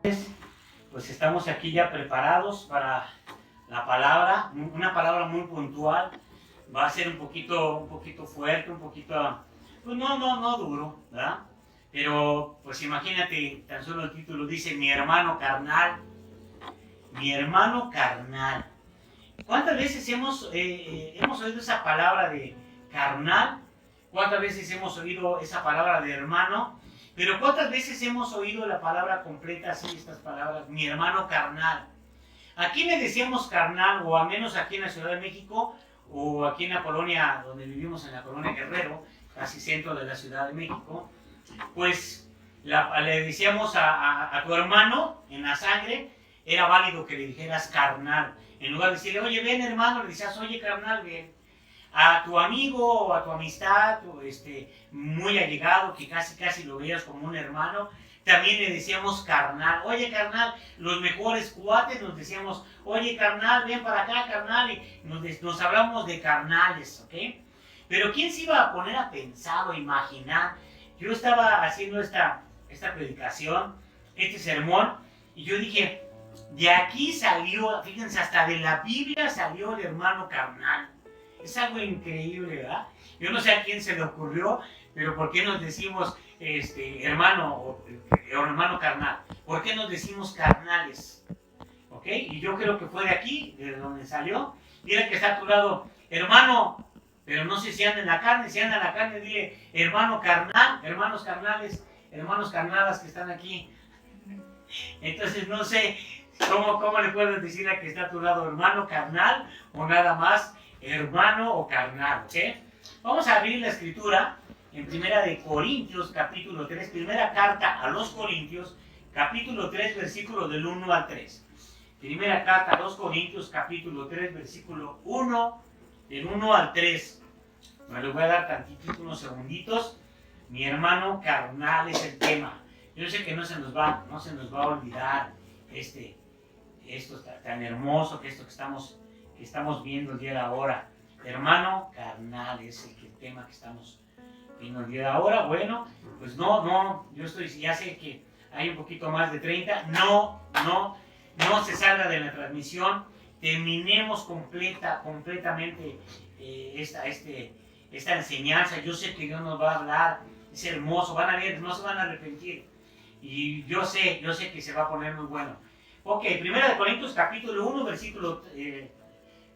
Pues estamos aquí ya preparados para la palabra, una palabra muy puntual. Va a ser un poquito fuerte, un poquito, pues no duro, ¿verdad? Pero pues imagínate, tan solo el título dice mi hermano carnal. Mi hermano carnal. ¿Cuántas veces hemos oído esa palabra de carnal? ¿Cuántas veces hemos oído esa palabra de hermano? Pero ¿cuántas veces hemos oído la palabra completa, así, estas palabras, mi hermano carnal? Aquí le decíamos carnal, o al menos aquí en la Ciudad de México, o aquí en la colonia donde vivimos, en la colonia Guerrero, casi centro de la Ciudad de México, pues le decíamos a tu hermano en la sangre, era válido que le dijeras carnal. En lugar de decirle, oye, ven hermano, le decías, oye carnal, ven. A tu amigo o a tu amistad, muy allegado, que casi lo veías como un hermano, también le decíamos carnal. Oye carnal, los mejores cuates nos decíamos, oye carnal, ven para acá carnal, y nos hablamos de carnales, ¿ok? Pero ¿quién se iba a poner a pensar o imaginar? Yo estaba haciendo esta predicación, este sermón, y yo dije, de aquí salió, fíjense, hasta de la Biblia salió el hermano carnal. Es algo increíble, ¿verdad? Yo no sé a quién se le ocurrió, pero ¿por qué nos decimos hermano o hermano carnal? ¿Por qué nos decimos carnales? ¿Ok? Y yo creo que fue de aquí, de donde salió. Mira que está a tu lado, hermano, pero no sé si anda en la carne. Si anda en la carne, dile hermano carnal, hermanos carnales, hermanos carnadas que están aquí. Entonces no sé cómo le puedes decir a que está a tu lado, hermano carnal, o nada más hermano o carnal, ¿ok? Vamos a abrir la escritura en Primera de Corintios, capítulo 3, primera carta a los Corintios, capítulo 3, versículo del 1 al 3. Primera carta a los Corintios, capítulo 3, versículo 1, del 1 al 3. Me lo voy a dar tantito, unos segunditos. Mi hermano carnal es el tema. Yo sé que no se nos va a olvidar esto tan hermoso que esto que estamos viendo el día de ahora. Hermano carnal es el tema que estamos viendo el día de ahora. Bueno, pues yo ya sé que hay un poquito más de 30. No se salga de la transmisión. Terminemos completamente esta enseñanza. Yo sé que Dios nos va a hablar. Es hermoso. Van a ver, no se van a arrepentir. Y yo sé que se va a poner muy bueno. Ok, Primera de Corintios capítulo 1,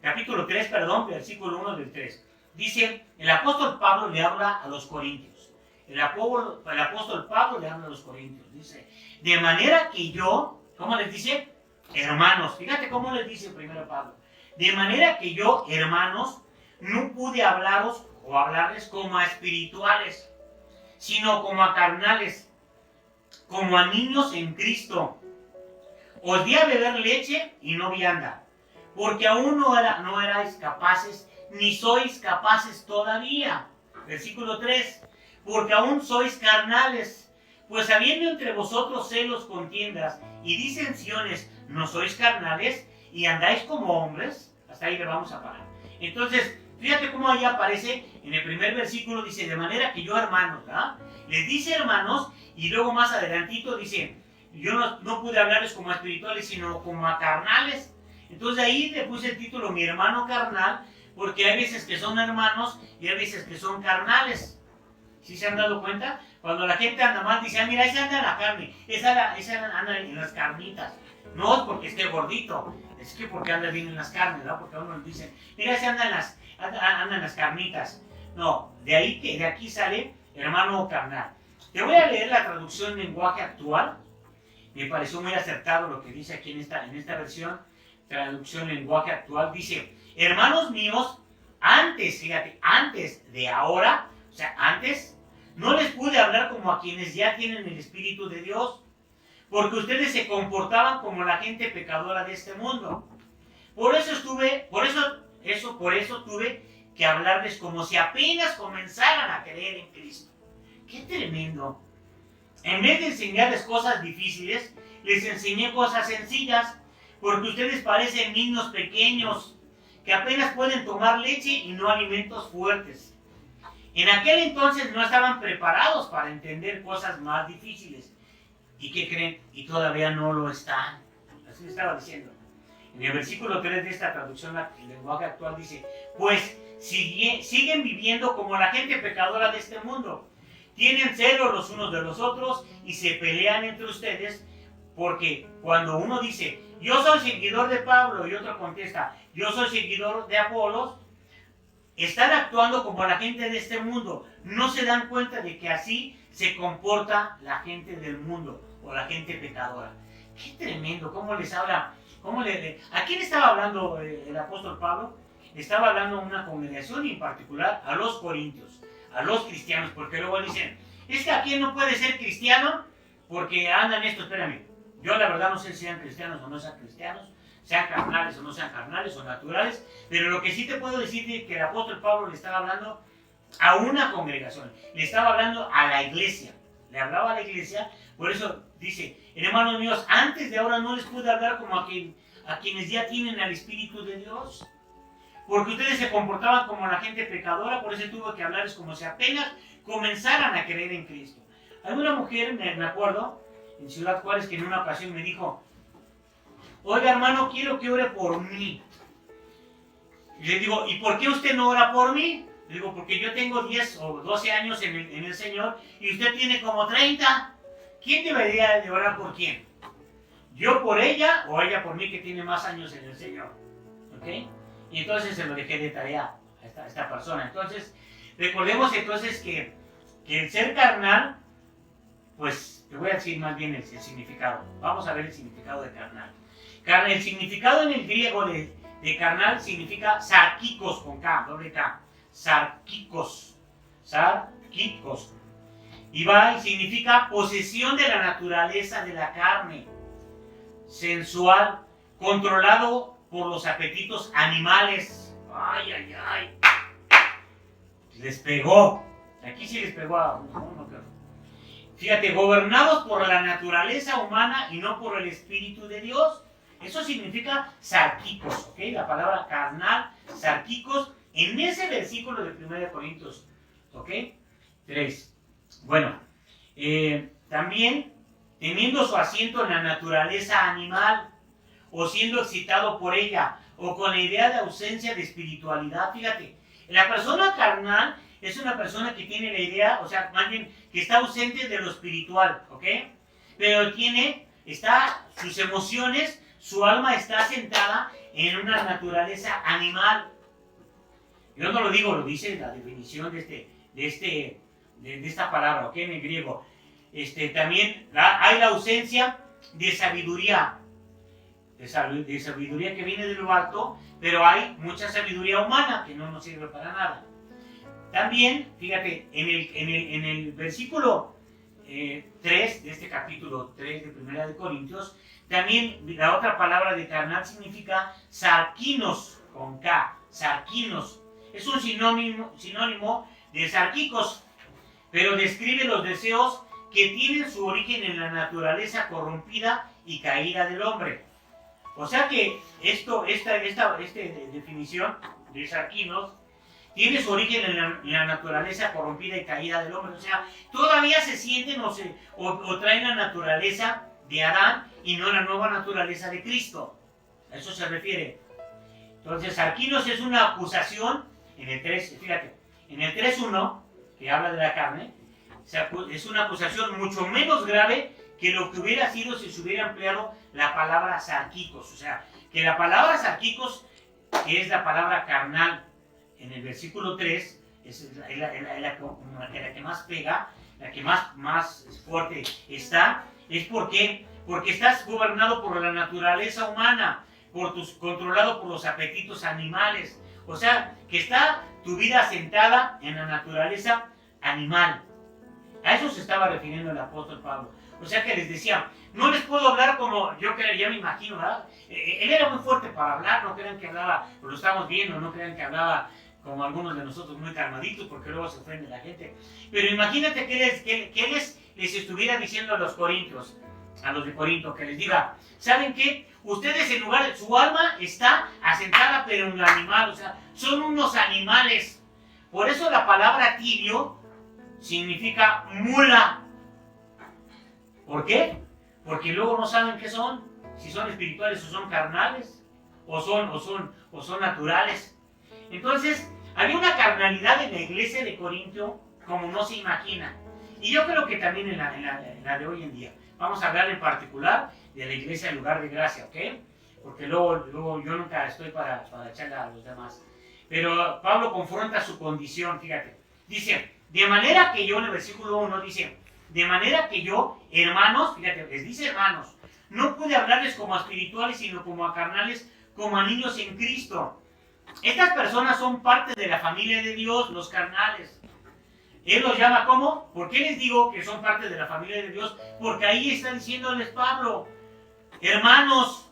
capítulo 3, versículo 1 del 3. Dice, el apóstol Pablo le habla a los corintios. El apóstol Pablo le habla a los corintios. Dice, de manera que yo, ¿cómo les dice? Hermanos. Fíjate cómo les dice primero Pablo. De manera que yo, hermanos, no pude hablarles como a espirituales, sino como a carnales, como a niños en Cristo. Os di a beber leche y no vianda, porque aún no erais capaces, ni sois capaces todavía. Versículo 3, porque aún sois carnales, pues habiendo entre vosotros celos, contiendas y disensiones, ¿no sois carnales y andáis como hombres? Hasta ahí le vamos a parar. Entonces, fíjate cómo ahí aparece, en el primer versículo dice, de manera que yo hermanos, ¿verdad? Les dice hermanos, y luego más adelantito dice, yo no pude hablarles como a espirituales, sino como a carnales. Entonces ahí le puse el título, mi hermano carnal, porque hay veces que son hermanos y hay veces que son carnales. ¿Sí se han dado cuenta? Cuando la gente anda mal, dice, mira, ese anda en la carne, esa anda en las carnitas. No es porque esté gordito, es que porque anda bien en las carnes, ¿verdad? Porque a uno le dicen, mira, ese anda en las carnitas. No, de aquí sale hermano carnal. Te voy a leer la traducción lenguaje actual. Me pareció muy acertado lo que dice aquí en esta versión, traducción lenguaje actual. Dice, hermanos míos, antes de ahora, o sea, antes, no les pude hablar como a quienes ya tienen el Espíritu de Dios, porque ustedes se comportaban como la gente pecadora de este mundo. Por eso tuve que hablarles como si apenas comenzaran a creer en Cristo. ¡Qué tremendo! En vez de enseñarles cosas difíciles, les enseñé cosas sencillas, porque ustedes parecen niños pequeños que apenas pueden tomar leche y no alimentos fuertes. En aquel entonces no estaban preparados para entender cosas más difíciles. ¿Y qué creen? Y todavía no lo están. Así le estaba diciendo. En el versículo 3 de esta traducción, el lenguaje actual dice, pues siguen viviendo como la gente pecadora de este mundo. Tienen celos los unos de los otros y se pelean entre ustedes, porque cuando uno dice, yo soy seguidor de Pablo, y otro contesta, yo soy seguidor de Apolos, están actuando como la gente de este mundo. No se dan cuenta de que así se comporta la gente del mundo o la gente pecadora. Qué tremendo, cómo les habla. ¿A quién estaba hablando el apóstol Pablo? Estaba hablando a una congregación y en particular a los corintios, a los cristianos, porque luego dicen, es que aquí no puede ser cristiano porque andan esto, espérame, yo la verdad no sé si sean cristianos o no sean cristianos, sean carnales o no sean carnales o naturales, pero lo que sí te puedo decir es que el apóstol Pablo le estaba hablando a una congregación, le estaba hablando a la iglesia, le hablaba a la iglesia, por eso dice, hermanos míos, antes de ahora no les pude hablar como a quienes ya tienen al Espíritu de Dios, porque ustedes se comportaban como la gente pecadora, por eso tuve que hablarles como si apenas comenzaran a creer en Cristo. Hay una mujer, me acuerdo, en Ciudad Juárez, que en una ocasión me dijo, oiga hermano, quiero que ore por mí. Y le digo, ¿y por qué usted no ora por mí? Le digo, porque yo tengo 10 o 12 años en el Señor y usted tiene como 30. ¿Quién debería de orar por quién? ¿Yo por ella o ella por mí que tiene más años en el Señor? ¿Ok? Y entonces se lo dejé de tarea a esta persona. Entonces, recordemos entonces que el ser carnal, pues te voy a decir más bien el significado. Vamos a ver el significado de carnal. El significado en el griego de carnal significa sarkikos con K, doble K. Sarkikos. Sarkikos. Y significa posesión de la naturaleza de la carne. Sensual, controlado por los apetitos animales. Ay, ay, ay. Les pegó. Aquí sí les pegó a uno. Fíjate, gobernados por la naturaleza humana y no por el Espíritu de Dios. Eso significa sarkikos, ¿ok? La palabra carnal, sarkikos, en ese versículo de 1 Corintios, ¿ok? 3. Bueno, también teniendo su asiento en la naturaleza animal, o siendo excitado por ella, o con la idea de ausencia de espiritualidad. Fíjate, la persona carnal es una persona que tiene la idea, o sea, más bien, que está ausente de lo espiritual, ¿ok? Pero sus emociones, su alma está asentada en una naturaleza animal. Yo no lo digo, lo dice la definición de esta palabra, ¿ok? En el griego. También hay la ausencia de sabiduría. De sabiduría que viene de lo alto, pero hay mucha sabiduría humana que no nos sirve para nada. También, fíjate, en el versículo 3 de este capítulo 3 de 1 de Corintios, también la otra palabra de carnal significa sarkinos, con K, sarkinos. Es un sinónimo de sarkikos, pero describe los deseos que tienen su origen en la naturaleza corrompida y caída del hombre. O sea que esta definición de sarkinos tiene su origen en la naturaleza corrompida y caída del hombre. O sea, todavía se sienten o traen la naturaleza de Adán y no la nueva naturaleza de Cristo. A eso se refiere. Entonces, sarkinos es una acusación, en el 3, fíjate, en el 3.1, que habla de la carne, es una acusación mucho menos grave que lo que hubiera sido si se hubiera empleado la palabra sarkikos. O sea, que la palabra sarkikos, que es la palabra carnal, en el versículo 3, es la que más pega, la que más fuerte está, es porque estás gobernado por la naturaleza humana, controlado por los apetitos animales. O sea, que está tu vida asentada en la naturaleza animal. A eso se estaba refiriendo el apóstol Pablo. O sea que les decía, no les puedo hablar como yo ya me imagino, ¿verdad? Él era muy fuerte para hablar, no crean que hablaba, lo estamos viendo, no crean que hablaba como algunos de nosotros muy calmaditos, porque luego se ofende la gente. Pero imagínate que les estuviera diciendo a los corintios, a los de Corinto, que les diga, ¿saben qué? Ustedes en lugar de su alma está asentada pero en el animal, o sea, son unos animales. Por eso la palabra tibio significa mula. ¿Por qué? porque luego no saben qué son, si son espirituales o son carnales, o son naturales. Entonces, había una carnalidad en la iglesia de Corinto como no se imagina. Y yo creo que también en la de hoy en día. Vamos a hablar en particular de la iglesia del lugar de gracia, ¿ok? Porque luego yo nunca estoy para echarle a los demás. Pero Pablo confronta su condición, fíjate. Dice, de manera que yo, en el versículo 1 dice, de manera que yo, hermanos, fíjate, les dice hermanos, no pude hablarles como a espirituales, sino como a carnales, como a niños en Cristo. Estas personas son parte de la familia de Dios, los carnales. Él los llama ¿cómo? ¿Por qué les digo que son parte de la familia de Dios? Porque ahí está diciéndoles Pablo, hermanos,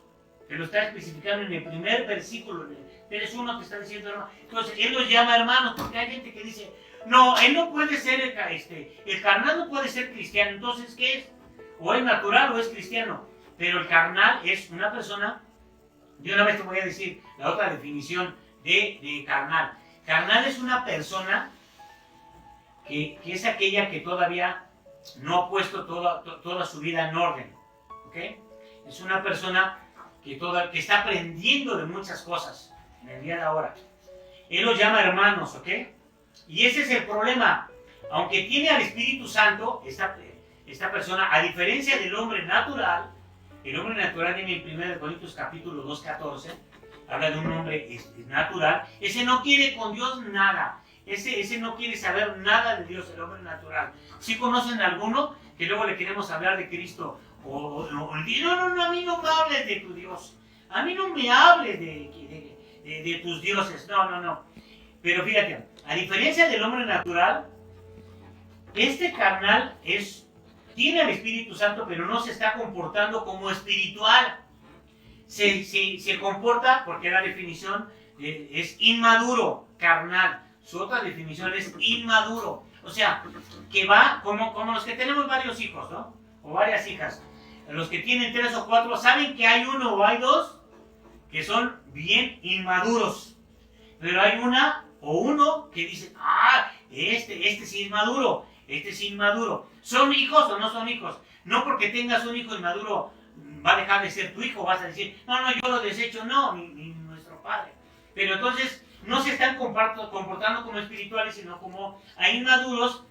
que lo está especificando en el primer versículo, eres uno que está diciendo hermano. Entonces, él los llama hermanos, porque hay gente que dice, no, él no puede ser, el carnal no puede ser cristiano. Entonces, ¿qué es? O es natural o es cristiano. Pero el carnal es una persona, de una vez te voy a decir la otra definición de carnal. Carnal es una persona que es aquella que todavía no ha puesto toda su vida en orden. ¿Ok? Es una persona que está aprendiendo de muchas cosas en el día de ahora. Él los llama hermanos, ¿ok? Y ese es el problema. Aunque tiene al Espíritu Santo, esta persona, a diferencia del hombre natural, el hombre natural en el 1 Corintios capítulo 2:14, habla de un hombre natural, ese no quiere con Dios nada. Ese no quiere saber nada de Dios, el hombre natural. Si conocen a alguno que luego le queremos hablar de Cristo, no, a mí no me hables de tu Dios, a mí no me hables de tus dioses, no. Pero fíjate, a diferencia del hombre natural, este carnal tiene el Espíritu Santo, pero no se está comportando como espiritual. Se comporta, porque la definición es inmaduro, carnal. Su otra definición es inmaduro. O sea, que va como los que tenemos varios hijos, ¿no? O varias hijas. Los que tienen 3 o 4 saben que hay uno o hay dos que son bien inmaduros. Pero hay una o uno que dice, este sí es maduro, este sí es inmaduro. ¿Son hijos o no son hijos? No porque tengas un hijo inmaduro va a dejar de ser tu hijo, vas a decir, no, yo lo desecho, no, ni nuestro padre. Pero entonces no se están comportando como espirituales, sino como a inmaduros.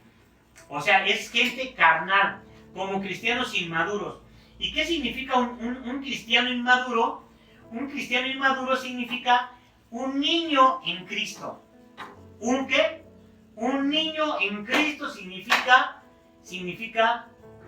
O sea, es gente carnal, como cristianos inmaduros. ¿Y qué significa un cristiano inmaduro? Un cristiano inmaduro significa un niño en Cristo. ¿Un qué? Un niño en Cristo significa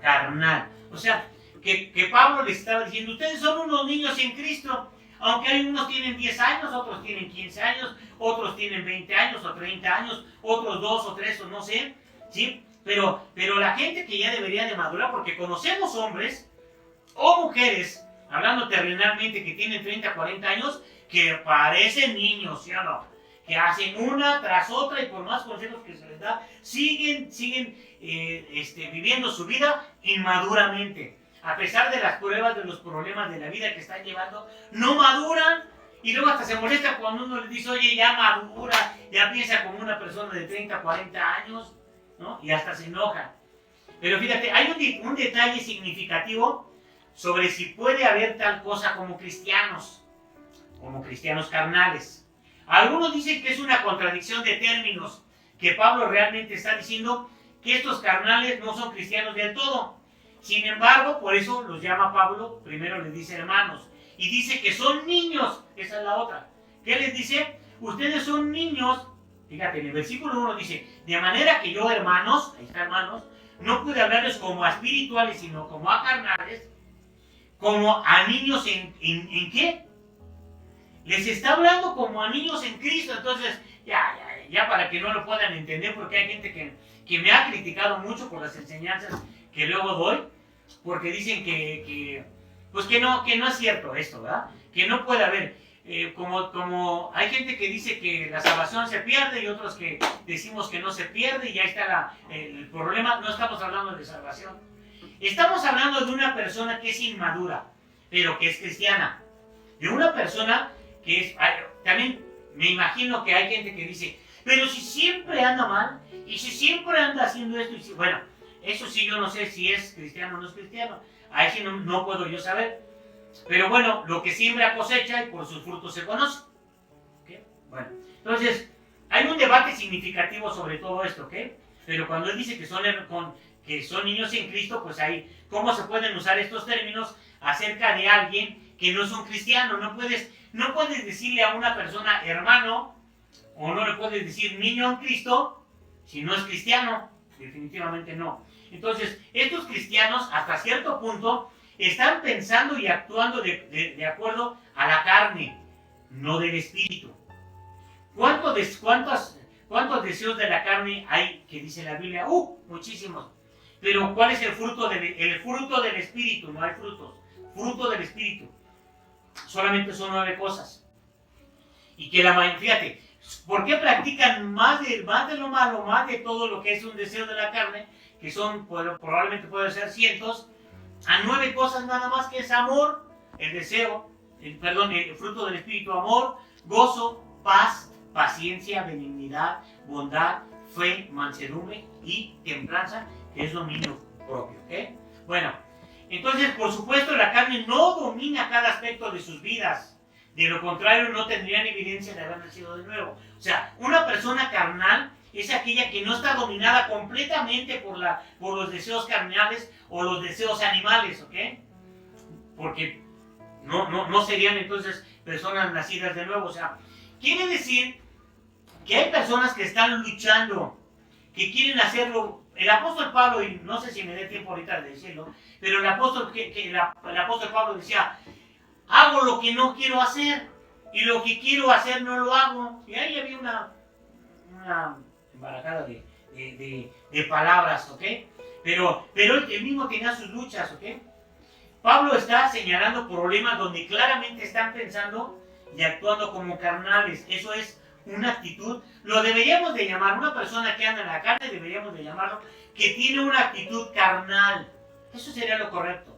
carnal. O sea, que Pablo les estaba diciendo, ustedes son unos niños en Cristo. Aunque hay unos tienen 10 años, otros tienen 15 años, otros tienen 20 años o 30 años, otros 2 o 3 o no sé, ¿sí? Pero la gente que ya debería de madurar, porque conocemos hombres o mujeres, hablando terrenalmente, que tienen 30, 40 años, que parecen niños, ¿sí o no? Que hacen una tras otra y por más consejos que se les da, siguen viviendo su vida inmaduramente. A pesar de las pruebas, de los problemas de la vida que están llevando, no maduran. Y luego hasta se molesta cuando uno les dice, oye, ya madura, ya piensa como una persona de 30, 40 años, ¿no? Y hasta se enoja. Pero fíjate, hay un detalle significativo sobre si puede haber tal cosa como cristianos carnales. Algunos dicen que es una contradicción de términos, que Pablo realmente está diciendo que estos carnales no son cristianos del todo. Sin embargo, por eso los llama Pablo, primero les dice hermanos, y dice que son niños, esa es la otra. ¿Qué les dice? Ustedes son niños, fíjate, en el versículo 1 dice, de manera que yo hermanos, ahí está hermanos, no pude hablarles como a espirituales, sino como a carnales, como a niños ¿en qué? Les está hablando como a niños en Cristo. Entonces, ya para que no lo puedan entender, porque hay gente que me ha criticado mucho por las enseñanzas que luego doy, porque dicen que no es cierto esto, ¿verdad? Que no puede haber, como hay gente que dice que la salvación se pierde y otros que decimos que no se pierde y ahí está el problema. No estamos hablando de salvación, estamos hablando de una persona que es inmadura, pero que es cristiana, de una persona que es, también me imagino que hay gente que dice, pero si siempre anda mal, y si siempre anda haciendo esto, bueno, eso sí yo no sé si es cristiano o no es cristiano. Ahí sí no puedo yo saber. Pero bueno, lo que siembra cosecha y por sus frutos se conoce. ¿Okay? Bueno, entonces, hay un debate significativo sobre todo esto, ¿ok? Pero cuando él dice que son niños en Cristo, pues ahí, ¿cómo se pueden usar estos términos acerca de alguien que no es un cristiano? No puedes decirle a una persona hermano, o no le puedes decir niño en Cristo, si no es cristiano. Definitivamente no. Entonces, estos cristianos, hasta cierto punto, están pensando y actuando de acuerdo a la carne, no del espíritu. ¿Cuántos deseos de la carne hay que dice la Biblia? Muchísimos. Pero ¿cuál es el fruto del espíritu? No hay frutos. Fruto del espíritu. Solamente son 9 cosas. Y que fíjate, ¿por qué practican más de lo malo, más de todo lo que es un deseo de la carne? Que son, probablemente pueden ser cientos, a 9 cosas nada más, que es amor, el fruto del espíritu: amor, gozo, paz, paciencia, benignidad, bondad, fe, mansedumbre y templanza, que es dominio propio. ¿Okay? Bueno, entonces, por supuesto, la carne no domina cada aspecto de sus vidas. De lo contrario, no tendrían evidencia de haber nacido de nuevo. O sea, una persona carnal es aquella que no está dominada completamente por los deseos carnales o los deseos animales, ¿ok? Porque no serían entonces personas nacidas de nuevo. O sea, quiere decir que hay personas que están luchando, que quieren hacerlo. El apóstol Pablo, y no sé si me dé tiempo ahorita de decirlo, pero el apóstol Pablo decía: hago lo que no quiero hacer, y lo que quiero hacer no lo hago. Y ahí había una embarajada de palabras, ¿ok? Pero él mismo tenía sus luchas, ¿ok? Pablo está señalando problemas donde claramente están pensando y actuando como carnales. Eso es una actitud, lo deberíamos de llamar, una persona que anda en la carne, deberíamos de llamarlo que tiene una actitud carnal. Eso sería lo correcto.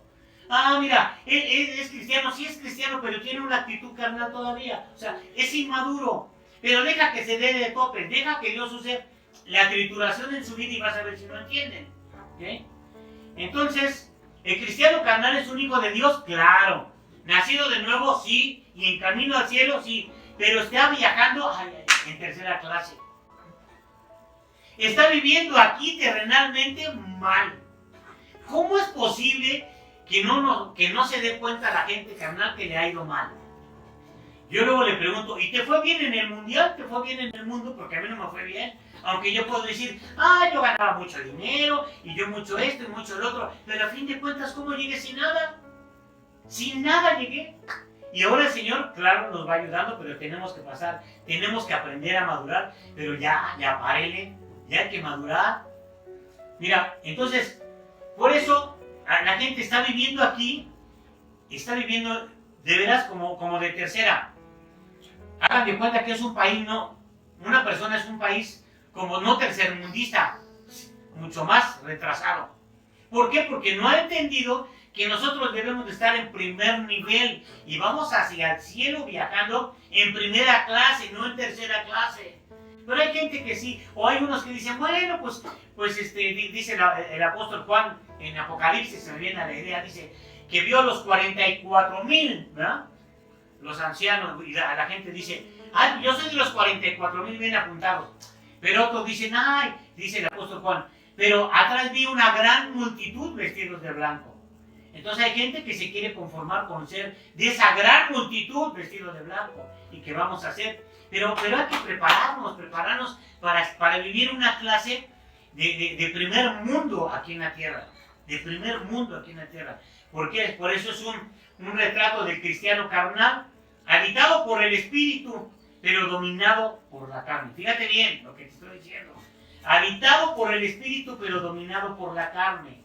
Mira, él es cristiano, sí es cristiano, pero tiene una actitud carnal todavía. O sea, es inmaduro. Pero deja que se dé de tope, deja que Dios use la trituración en su vida y vas a ver si no entienden. ¿Okay? Entonces, ¿el cristiano carnal es un hijo de Dios? Claro. ¿Nacido de nuevo? Sí. ¿Y en camino al cielo? Sí. Pero está viajando en tercera clase. Está viviendo aquí terrenalmente mal. ¿Cómo es posible que no se dé cuenta la gente carnal que le ha ido mal? Yo luego le pregunto: ¿y te fue bien en el mundial? ¿Te fue bien en el mundo? Porque a mí no me fue bien. Aunque yo puedo decir: yo ganaba mucho dinero, y yo mucho esto y mucho lo otro. Pero a fin de cuentas, ¿cómo llegué sin nada? Sin nada llegué. Y ahora el Señor, claro, nos va ayudando, pero tenemos que aprender a madurar. Pero ya párele, ya hay que madurar. Mira, entonces, por eso la gente está viviendo aquí, está viviendo de veras como de tercera. Hagan de cuenta que es un país, una persona es un país como no tercermundista, mucho más retrasado. ¿Por qué? Porque no ha entendido que nosotros debemos de estar en primer nivel y vamos hacia el cielo viajando en primera clase, no en tercera clase. Pero hay gente que sí, o hay unos que dicen: bueno, dice el apóstol Juan en Apocalipsis, se me viene a la idea, dice que vio los 44,000, ¿verdad? Los ancianos, y la gente dice: yo soy de los 44,000 bien apuntados. Pero otros dicen: dice el apóstol Juan, pero atrás vi una gran multitud vestidos de blanco. Entonces hay gente que se quiere conformar con ser de esa gran multitud vestidos de blanco. ¿Y qué vamos a hacer? Pero hay que prepararnos para vivir una clase de primer mundo aquí en la tierra. De primer mundo aquí en la tierra. ¿Por qué? Por eso es un retrato del cristiano carnal, habitado por el espíritu, pero dominado por la carne. Fíjate bien lo que te estoy diciendo. Habitado por el espíritu, pero dominado por la carne.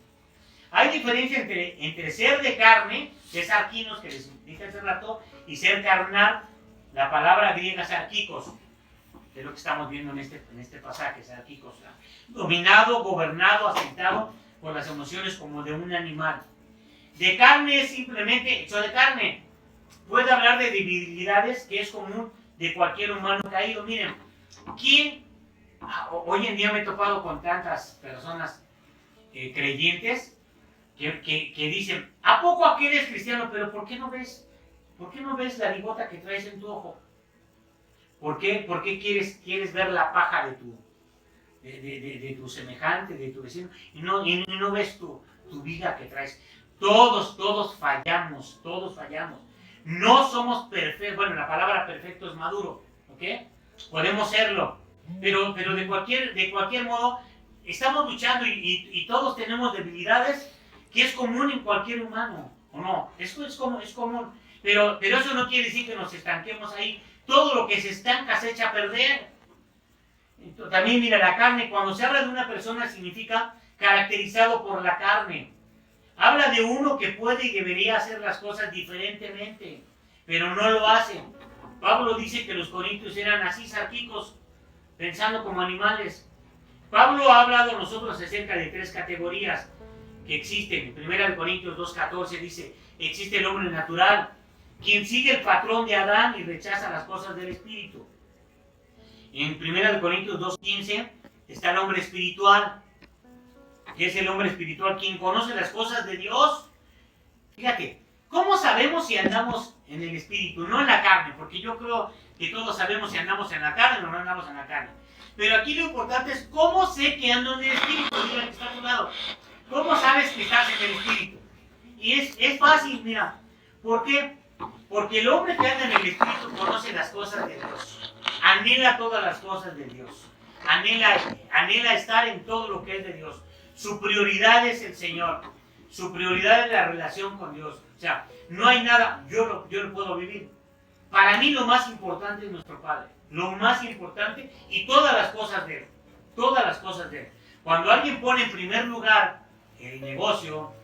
Hay diferencia entre ser de carne, que es arquinos, que les dije hace rato, y ser carnal. La palabra griega es arquikos, que es lo que estamos viendo en este pasaje, es arquikos. Dominado, gobernado, aceitado por las emociones como de un animal. De carne es simplemente hecho de carne. Puede hablar de debilidades que es común de cualquier humano caído. Miren, hoy en día me he topado con tantas personas creyentes que dicen, ¿a poco aquí eres cristiano? Pero ¿por qué no ves la bigota que traes en tu ojo? ¿Por qué quieres ver la paja de tu semejante, de tu vecino, y no ves tu viga que traes? Todos fallamos. No somos perfectos. Bueno, la palabra perfecto es maduro, ¿ok? Podemos serlo, pero de cualquier modo estamos luchando y todos tenemos debilidades que es común en cualquier humano, ¿o no? Eso es común, pero eso no quiere decir que nos estanquemos ahí. Todo lo que se estanca se echa a perder. También mira, la carne, cuando se habla de una persona significa caracterizado por la carne. Habla de uno que puede y debería hacer las cosas diferentemente, pero no lo hace. Pablo dice que los corintios eran así sarquicos, pensando como animales. Pablo ha hablado a nosotros acerca de 3 categorías que existen. En 1 Corintios 2:14 dice, existe el hombre natural, quien sigue el patrón de Adán y rechaza las cosas del espíritu. En 1 Corintios 2:15 está el hombre espiritual. ¿Qué es el hombre espiritual? Quien conoce las cosas de Dios. Fíjate, ¿cómo sabemos si andamos en el espíritu? No en la carne, porque yo creo que todos sabemos si andamos en la carne o no andamos en la carne. Pero aquí lo importante es cómo sé que ando en el espíritu. Mira, que está a tu lado. ¿Cómo sabes que estás en el espíritu? Y es fácil, mira. ¿Por qué? Porque el hombre que anda en el espíritu conoce las cosas de Dios. Anhela todas las cosas de Dios. Anhela estar en todo lo que es de Dios. Su prioridad es el Señor. Su prioridad es la relación con Dios. O sea, no hay nada, yo lo puedo vivir. Para mí lo más importante es nuestro Padre. Lo más importante y todas las cosas de Él. Todas las cosas de Él. Cuando alguien pone en primer lugar el negocio,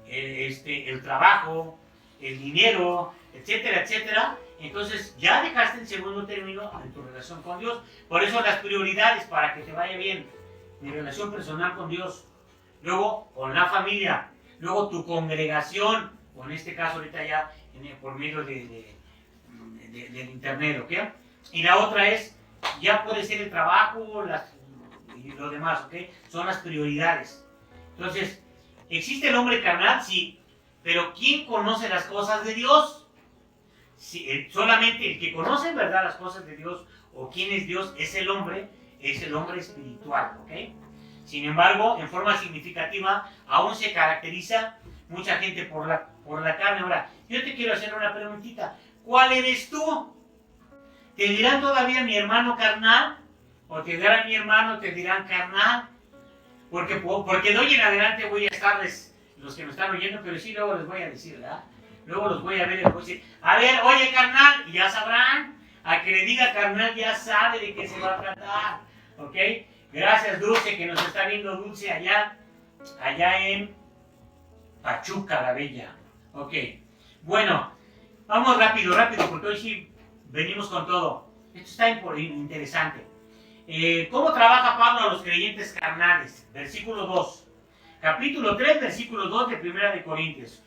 el trabajo, el dinero, etcétera, etcétera, entonces ya dejaste en segundo término en tu relación con Dios. Por eso las prioridades para que te vaya bien. Mi relación personal con Dios. Luego con la familia. Luego tu congregación. O en este caso ahorita ya por medio del internet, ¿ok? Y la otra es, ya puede ser el trabajo y lo demás, ¿ok? Son las prioridades. Entonces, ¿existe el hombre carnal? Sí. Pero ¿quién conoce las cosas de Dios? Sí, solamente el que conoce en verdad las cosas de Dios o quién es Dios es el hombre espiritual, ¿ok? Sin embargo, en forma significativa, aún se caracteriza mucha gente por la carne. Ahora, yo te quiero hacer una preguntita. ¿Cuál eres tú? ¿Te dirán todavía mi hermano carnal? ¿O te dirán mi hermano, te dirán carnal? Porque de hoy en adelante voy a estarles, los que me están oyendo, pero sí luego les voy a decir, ¿verdad? Luego los voy a ver y les voy a decir, a ver, oye carnal, y ya sabrán. A que le diga carnal ya sabe de qué se va a tratar, ¿ok? Gracias Dulce, que nos está viendo Dulce allá en Pachuca la Bella, ¿ok? Bueno, vamos rápido, porque hoy sí venimos con todo. Esto está interesante. ¿Cómo trabaja Pablo a los creyentes carnales? Versículo 2. Capítulo 3, versículo 2 de 1 de Corintios.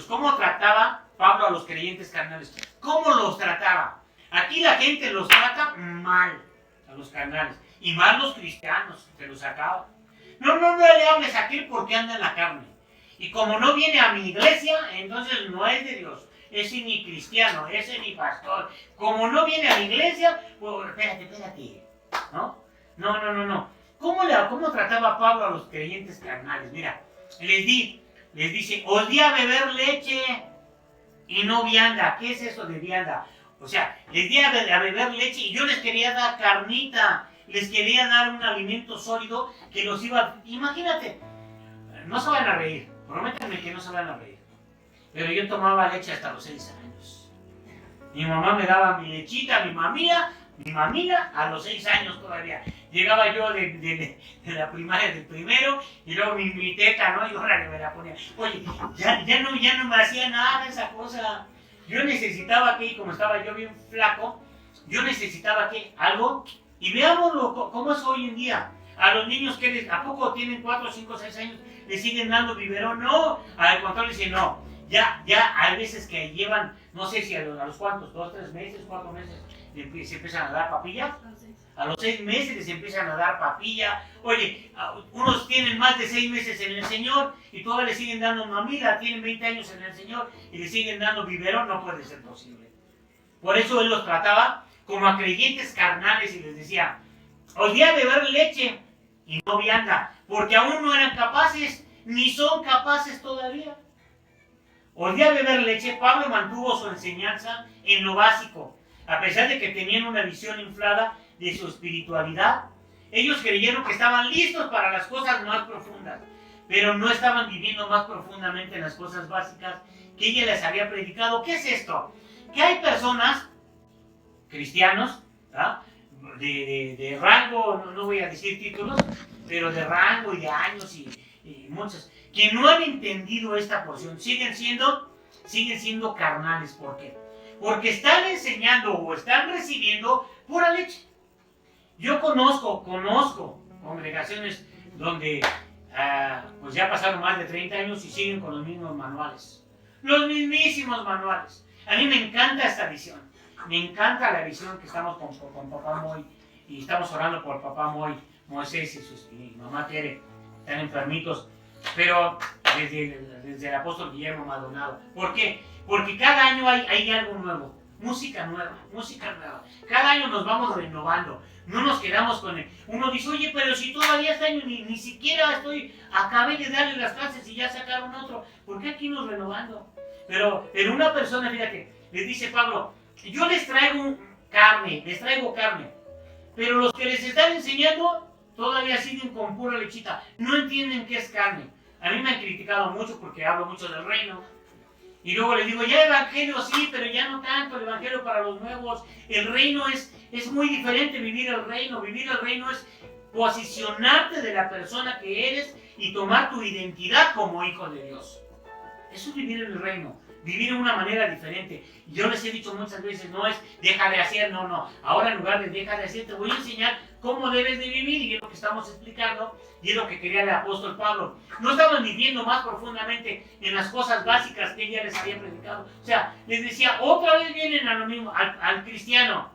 ¿Cómo trataba Pablo a los creyentes carnales? ¿Cómo los trataba? Aquí la gente los trata mal, a los carnales. Y mal los cristianos, se los acaba. No le hables a aquel porque anda en la carne. Y como no viene a mi iglesia, entonces no es de Dios. Ese ni cristiano, ese ni pastor. Como no viene a la iglesia, pues espérate. No. ¿Cómo trataba Pablo a los creyentes carnales? Mira, les dice, os di a beber leche y no vianda. ¿Qué es eso de vianda? O sea, les di a beber leche y yo les quería dar carnita. Les quería dar un alimento sólido que los iba... Imagínate, no se van a reír. Prométanme que no se van a reír. Pero yo tomaba leche hasta los 6 años. Mi mamá me daba mi lechita, mi mamila, a los 6 años todavía. Llegaba yo de la primaria del primero y luego mi teta, ¿no? Y ahora me la ponía. Oye, ya no me hacía nada de esa cosa. Yo necesitaba que, como estaba yo bien flaco, yo necesitaba que algo, y veámoslo cómo es hoy en día. A los niños que ¿a poco tienen 4, 5, 6 años? ¿Le siguen dando biberón? No, al contrario, dicen no. Ya hay veces que llevan, no sé si a los cuantos, 2, 3 meses, 4 meses, se empiezan a dar papilla. A los 6 meses les empiezan a dar papilla. Oye, unos tienen más de 6 meses en el Señor y todavía le siguen dando mamila, tienen 20 años en el Señor y le siguen dando biberón. No puede ser posible. Por eso Él los trataba como a creyentes carnales y les decía, os di a beber leche y no vianda, porque aún no eran capaces, ni son capaces todavía. Os di a beber leche. Pablo mantuvo su enseñanza en lo básico, a pesar de que tenían una visión inflada de su espiritualidad. Ellos creyeron que estaban listos para las cosas más profundas, pero no estaban viviendo más profundamente en las cosas básicas que ella les había predicado. ¿Qué es esto? Que hay personas, cristianos, ¿ah?, de rango, no voy a decir títulos, pero de rango y de años y muchos, que no han entendido esta porción, siguen siendo carnales. ¿Por qué? Porque están enseñando o están recibiendo pura leche. Yo conozco congregaciones donde pues ya pasaron más de 30 años y siguen con los mismos manuales. Los mismísimos manuales. A mí me encanta esta visión. Me encanta la visión que estamos con papá Moy y estamos orando por papá Moy, Moisés y mamá Tere. Están enfermitos, pero desde el apóstol Guillermo Maldonado. ¿Por qué? Porque cada año hay algo nuevo. Música nueva. Cada año nos vamos renovando. No nos quedamos con él. Uno dice, oye, pero si todavía este año ni siquiera acabé de darle las clases y ya sacaron otro. ¿Por qué aquí nos renovando? Pero una persona, fíjate, les dice Pablo, yo les traigo carne, pero los que les están enseñando todavía siguen con pura lechita. No entienden qué es carne. A mí me han criticado mucho porque hablo mucho del reino. Y luego les digo, ya evangelio sí, pero ya no tanto, el evangelio para los nuevos. El reino es muy diferente vivir el reino. Vivir el reino es posicionarte de la persona que eres y tomar tu identidad como hijo de Dios. Eso es vivir en el reino, vivir de una manera diferente. Yo les he dicho muchas veces, no es deja de hacer, no. Ahora en lugar de deja de hacer, te voy a enseñar cómo debes de vivir, y es lo que estamos explicando, y es lo que quería el apóstol Pablo. No estaban viviendo más profundamente en las cosas básicas que ella les había predicado. O sea, les decía, otra vez vienen a lo mismo, al cristiano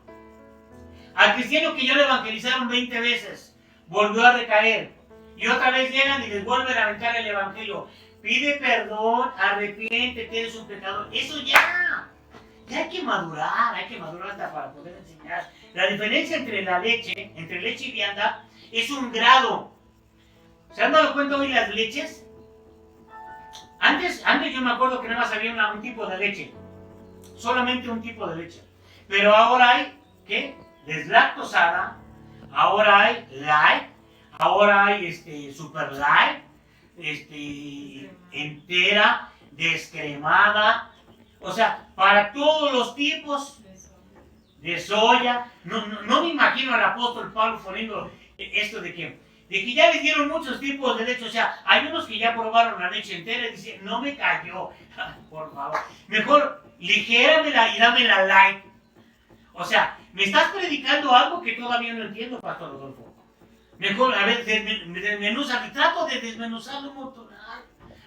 que ya lo evangelizaron 20 veces, volvió a recaer, y otra vez llegan y les vuelven a aventar el evangelio. Pide perdón, arrepiéntete, eres un pecador. Eso ya hay que madurar hasta para poder enseñar. La diferencia entre leche y vianda es un grado. ¿Se han dado cuenta hoy las leches? Antes yo me acuerdo que nada más había un tipo de leche. Solamente un tipo de leche. Pero ahora hay, ¿qué? Deslactosada. Ahora hay light. Ahora hay super light. Entera, descremada. O sea, para todos los tipos de soya. No me imagino al apóstol Pablo poniendo esto de que ya les dieron muchos tipos de leche. O sea, hay unos que ya probaron la leche entera y dicen, no me cayó. Por favor, mejor ligéramela y dámela light. O sea, me estás predicando algo que todavía no entiendo, Pastor Rodolfo. Mejor, a ver, desmenuza, trato de desmenuzarlo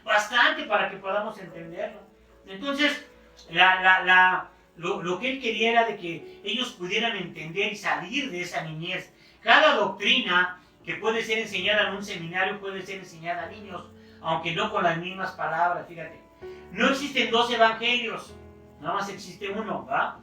bastante para que podamos entenderlo. Entonces, lo que él quería era de que ellos pudieran entender y salir de esa niñez. Cada doctrina que puede ser enseñada en un seminario puede ser enseñada a niños, aunque no con las mismas palabras, fíjate. No existen 2 evangelios, nada más existe uno, ¿va?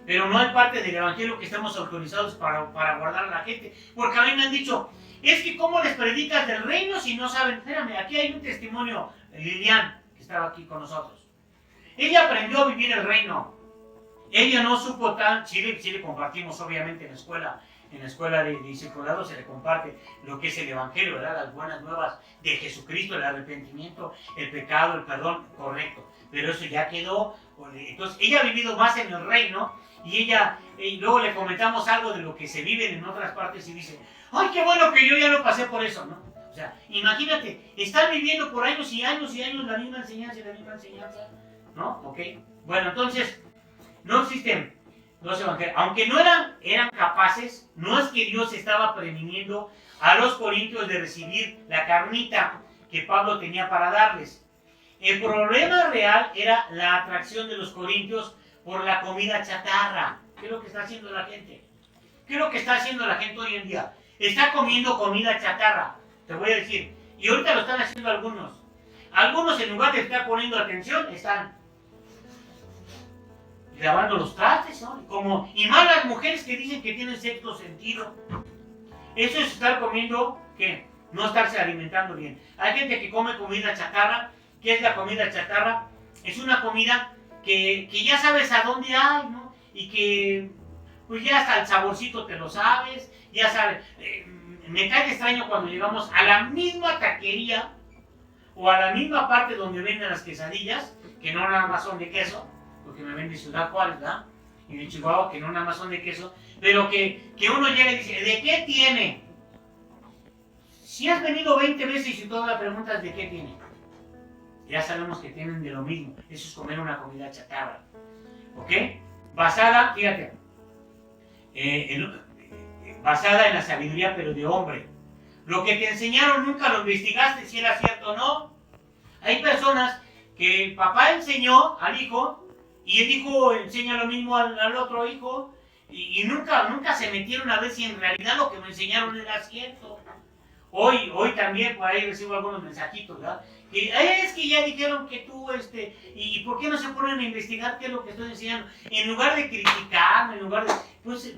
Pero no hay parte del evangelio que estemos autorizados para guardar a la gente. Porque a mí me han dicho, es que ¿cómo les predicas del reino si no saben? Espérame, aquí hay un testimonio, Lilian, que estaba aquí con nosotros. Ella aprendió a vivir el reino. Ella no supo sí le compartimos obviamente en la escuela de discipulado se le comparte lo que es el evangelio, ¿verdad? Las buenas nuevas de Jesucristo, el arrepentimiento, el pecado, el perdón, correcto. Pero eso ya quedó. Entonces, ella ha vivido más en el reino. Y luego le comentamos algo de lo que se vive en otras partes y dice, ¡ay, qué bueno que yo ya no pasé por eso!, ¿no? O sea, imagínate, están viviendo por años y años y años la misma enseñanza, ¿no? Ok. Bueno, entonces, no existen 2 evangelios. Aunque no eran capaces, no es que Dios estaba previniendo a los corintios de recibir la carnita que Pablo tenía para darles. El problema real era la atracción de los corintios por la comida chatarra. ¿Qué es lo que está haciendo la gente? ¿Qué es lo que está haciendo la gente hoy en día? Está comiendo comida chatarra, te voy a decir. Y ahorita lo están haciendo algunos. Algunos, en lugar de estar poniendo atención, están lavando los trastes, ¿no? Y más las mujeres que dicen que tienen sexto sentido. Eso es estar comiendo, ¿qué? No estarse alimentando bien. Hay gente que come comida chatarra. ¿Qué es la comida chatarra? Es una comida que ya sabes a dónde hay, ¿no? Y que, pues ya hasta el saborcito te lo sabes, ya sabes. Me cae extraño cuando llegamos a la misma taquería o a la misma parte donde venden las quesadillas, que no nada más son de queso, porque me vende Ciudad Juárez, ¿verdad? Y de Chihuahua, que no nada más son de queso, pero que uno llega y dice, ¿de qué tiene? Si has venido 20 veces y todas las preguntas ¿de qué tiene? Ya sabemos que tienen de lo mismo. Eso es comer una comida chatarra. ¿Ok? Basada, fíjate, basada en la sabiduría, pero de hombre. Lo que te enseñaron nunca lo investigaste si era cierto o no. Hay personas que el papá enseñó al hijo y el hijo enseña lo mismo al otro hijo y nunca se metieron a ver si en realidad lo que me enseñaron era cierto. Hoy también por ahí recibo algunos mensajitos, ¿verdad? Que es que ya dijeron que tú, ¿y por qué no se ponen a investigar qué es lo que estoy enseñando? En lugar de criticarme, en lugar de, pues,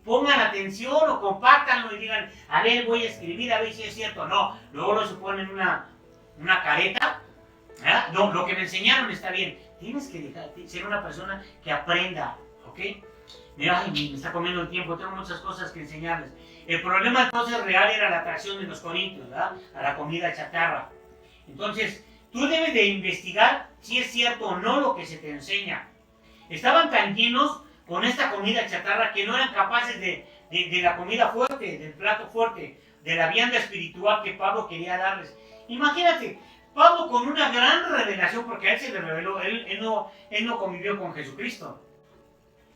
pongan atención o compártanlo y digan, a ver, voy a escribir, a ver si es cierto. No, luego se ponen una careta, ¿verdad? No, lo que me enseñaron está bien. Tienes que ser una persona que aprenda, ¿ok? Mira, me está comiendo el tiempo, tengo muchas cosas que enseñarles. El problema entonces real era la atracción de los corintios, ¿verdad? A la comida chatarra. Entonces, tú debes de investigar si es cierto o no lo que se te enseña. Estaban tan llenos con esta comida chatarra que no eran capaces de la comida fuerte, del plato fuerte, de la vianda espiritual que Pablo quería darles. Imagínate, Pablo con una gran revelación, porque a él se le reveló, él no convivió con Jesucristo.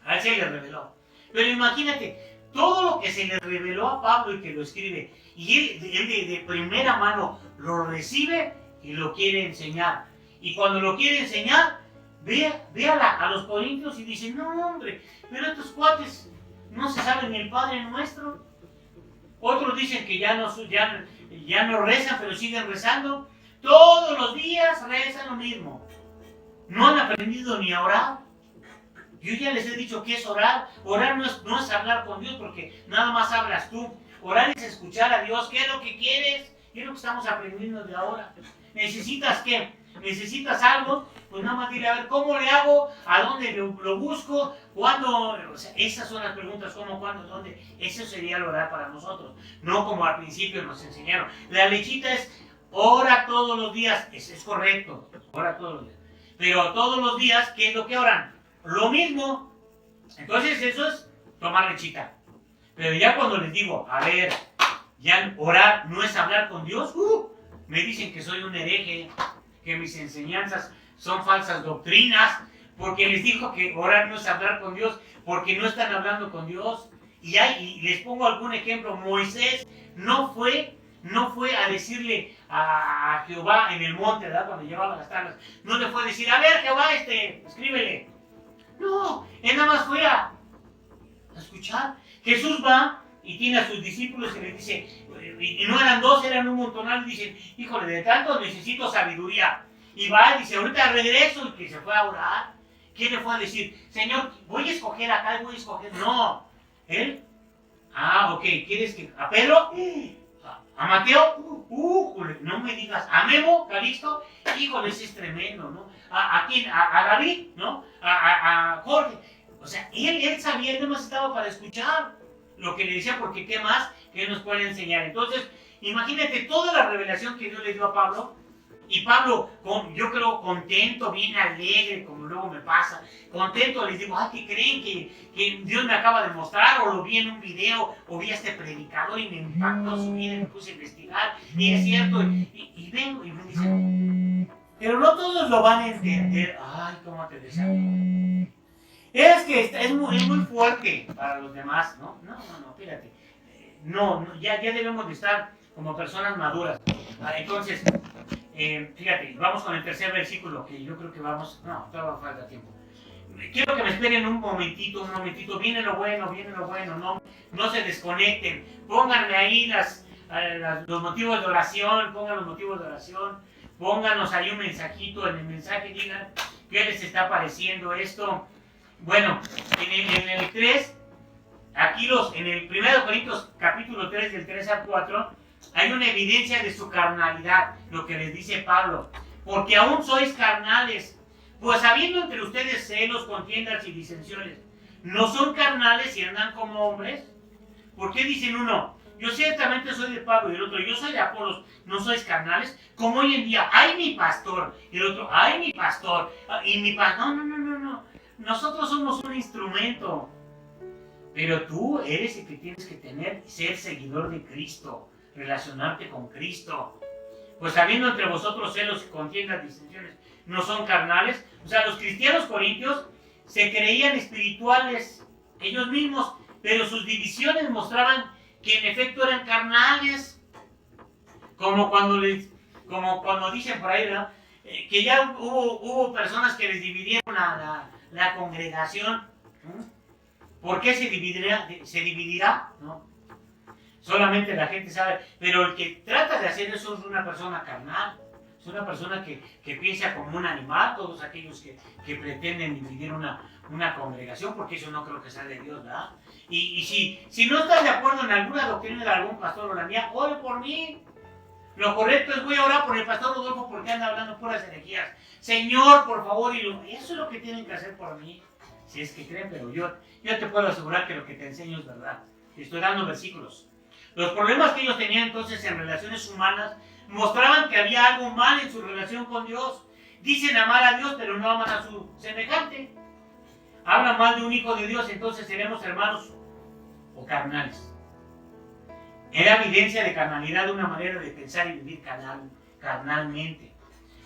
A él se le reveló. Pero imagínate, todo lo que se le reveló a Pablo y que lo escribe, y él de primera mano lo recibe y lo quiere enseñar. Y cuando lo quiere enseñar, ve a los corintios y dice, no hombre, pero estos cuates no se saben ni el Padre Nuestro. Otros dicen que ya no rezan, pero siguen rezando. Todos los días rezan lo mismo. No han aprendido ni a orar. Yo ya les he dicho que es orar. Orar no es hablar con Dios porque nada más hablas tú. Orar es escuchar a Dios. ¿Qué es lo que quieres? ¿Qué es lo que estamos aprendiendo de ahora? ¿Necesitas qué? ¿Necesitas algo? Pues nada más dile, a ver, ¿cómo le hago? ¿A dónde lo busco? ¿Cuándo? O sea, esas son las preguntas, ¿cómo, cuándo, dónde? Eso sería el orar para nosotros. No como al principio nos enseñaron. La lechita es, ora todos los días. Es correcto, ora todos los días. Pero todos los días, ¿qué es lo que oran? Lo mismo. Entonces eso es tomar lechita. Pero ya cuando les digo, a ver, ya orar no es hablar con Dios, me dicen que soy un hereje, que mis enseñanzas son falsas doctrinas, porque les digo que orar no es hablar con Dios, porque no están hablando con Dios. Y les pongo algún ejemplo. Moisés no fue a decirle a Jehová en el monte, ¿verdad? Cuando llevaba las tablas, no le fue a decir, a ver Jehová, escríbele. No, él nada más fue a escuchar. Jesús va y tiene a sus discípulos y les dice, y no eran dos, eran un montonal, y dicen, híjole, de tanto necesito sabiduría. Y va y dice, ahorita regreso, y que se fue a orar. ¿Quién le fue a decir, Señor, voy a escoger acá, voy a escoger? No, él, ok, ¿quieres que, a Pedro? ¿A Mateo? No me digas, ¿a Memo, Calixto? Híjole, ese es tremendo, ¿no? ¿A quién? ¿A David? ¿No? ¿A Jorge? O sea, él sabía, él nomás estaba para escuchar lo que le decía, porque ¿qué más que él nos puede enseñar? Entonces, imagínate toda la revelación que Dios le dio a Pablo, y Pablo, yo creo, contento, bien alegre, como luego me pasa, contento, les digo, ¿qué creen que Dios me acaba de mostrar? O lo vi en un video, o vi a este predicador y me impactó su vida y me puse a investigar, y es cierto, y vengo y me dicen, pero no todos lo van a entender. Ay, cómo te deseo. Es que es muy fuerte para los demás, ¿no? No, espérate. Ya debemos de estar como personas maduras. Entonces, fíjate, vamos con el tercer versículo, que yo creo que vamos, no, todavía falta tiempo. Quiero que me esperen un momentito, viene lo bueno, no se desconecten, pónganme ahí los motivos de oración, pónganos ahí un mensajito, en el mensaje digan qué les está pareciendo esto. Bueno, en el 3, aquí en el 1 Corintios capítulo 3, del 3 al 4, hay una evidencia de su carnalidad, lo que les dice Pablo, porque aún sois carnales, pues habiendo entre ustedes celos, contiendas y disensiones, ¿no son carnales y andan como hombres? ¿Por qué dicen uno, yo ciertamente soy de Pablo, y el otro, yo soy de Apolos, ¿no sois carnales? Como hoy en día, ¡ay mi pastor! Y el otro, ¡ay mi pastor! Y mi pastor, no, nosotros somos un instrumento, pero tú eres el que tienes que ser seguidor de Cristo, relacionarte con Cristo. Pues habiendo entre vosotros celos y contiendas, disensiones, ¿no son carnales? O sea, los cristianos corintios se creían espirituales ellos mismos, pero sus divisiones mostraban que en efecto eran carnales, como cuando dicen por ahí, ¿verdad? Que ya hubo personas que les dividieron la congregación. ¿Por qué se dividirá? ¿No? Solamente la gente sabe, pero el que trata de hacer eso es una persona carnal, es una persona que piensa como un animal, todos aquellos que pretenden dividir una congregación, porque eso no creo que sea de Dios, ¿verdad? Y si no estás de acuerdo en alguna doctrina de algún pastor o la mía, ore por mí. Lo correcto es voy a orar por el pastor Rodolfo porque anda hablando puras herejías. Señor, por favor, eso es lo que tienen que hacer por mí, si es que creen, pero yo te puedo asegurar que lo que te enseño es verdad. Te estoy dando versículos. Los problemas que ellos tenían entonces en relaciones humanas mostraban que había algo mal en su relación con Dios. Dicen amar a Dios, pero no aman a su semejante. Hablan mal de un hijo de Dios, entonces seremos hermanos o carnales. Era evidencia de carnalidad, de una manera de pensar y vivir carnalmente.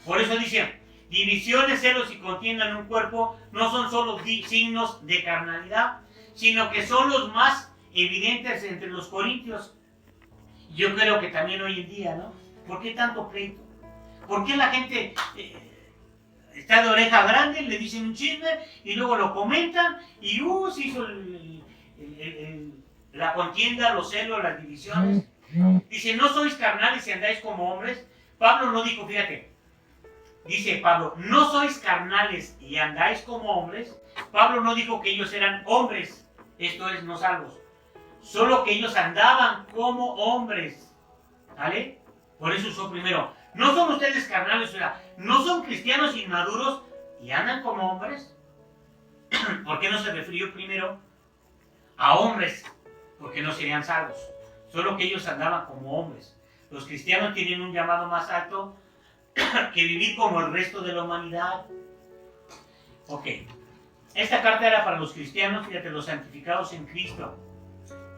Por eso dice, divisiones, celos y contienda en un cuerpo no son solo signos de carnalidad, sino que son los más evidentes entre los corintios. Yo creo que también hoy en día, ¿no? ¿Por qué tanto pleito? ¿Por qué la gente está de oreja grande, le dicen un chisme y luego lo comentan y se hizo la contienda, los celos, las divisiones? Dice, no sois carnales y andáis como hombres. Pablo no dijo, fíjate, dice Pablo, no sois carnales y andáis como hombres. Pablo no dijo que ellos eran hombres, esto es, no salvos, solo que ellos andaban como hombres, ¿vale? Por eso usó primero, no son ustedes carnales, o sea, no son cristianos inmaduros y andan como hombres. ¿Por qué no se refirió primero a hombres? Porque no serían salvos, solo que ellos andaban como hombres. Los cristianos tienen un llamado más alto que vivir como el resto de la humanidad. Ok, esta carta era para los cristianos, fíjate, los santificados en Cristo.